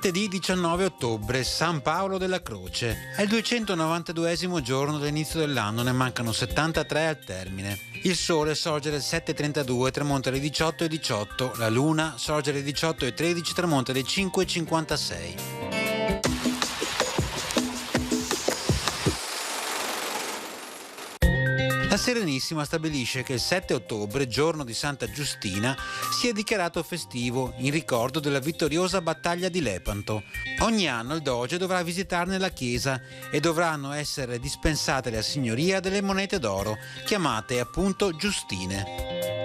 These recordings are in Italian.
Martedì 19 ottobre, San Paolo della Croce. È il 292esimo giorno dell'inizio dell'anno, ne mancano 73 al termine. Il sole sorge alle 7:32, tramonta alle 18:18. La luna sorge alle 18:13, tramonta alle 5:56. La Serenissima stabilisce che il 7 ottobre, giorno di Santa Giustina, sia dichiarato festivo in ricordo della vittoriosa battaglia di Lepanto. Ogni anno il doge dovrà visitarne la chiesa e dovranno essere dispensate alla signoria delle monete d'oro, chiamate appunto giustine.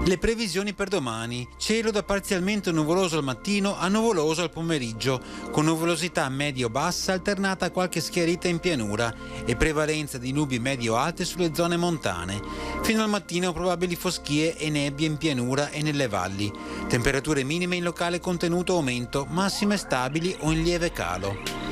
Le previsioni per domani: cielo da parzialmente nuvoloso al mattino a nuvoloso al pomeriggio, con nuvolosità medio-bassa alternata a qualche schiarita in pianura e prevalenza di nubi medio-alte sulle zone montane. Fino al mattino probabili foschie e nebbie in pianura e nelle valli. Temperature minime in locale contenuto aumento, massime stabili o in lieve calo.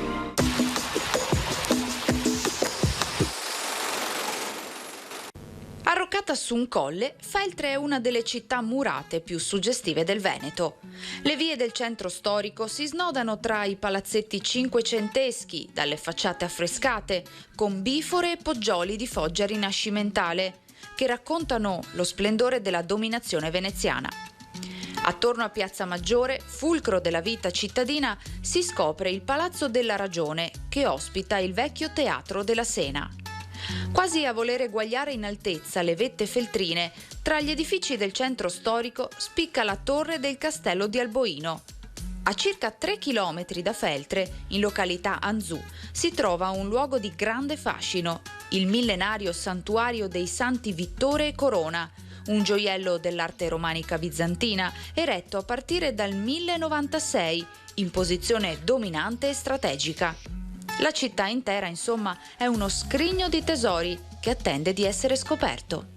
Arroccata su un colle, Feltre è una delle città murate più suggestive del Veneto. Le vie del centro storico si snodano tra i palazzetti cinquecenteschi, dalle facciate affrescate, con bifore e poggioli di foggia rinascimentale, che raccontano lo splendore della dominazione veneziana. Attorno a Piazza Maggiore, fulcro della vita cittadina, si scopre il Palazzo della Ragione, che ospita il vecchio Teatro della Sena. Quasi a voler eguagliare in altezza le vette feltrine, tra gli edifici del centro storico spicca la torre del castello di Alboino. A circa 3 chilometri da Feltre, in località Anzù, si trova un luogo di grande fascino, il millenario santuario dei Santi Vittore e Corona, un gioiello dell'arte romanica bizantina eretto a partire dal 1096, in posizione dominante e strategica. La città intera, insomma, è uno scrigno di tesori che attende di essere scoperto.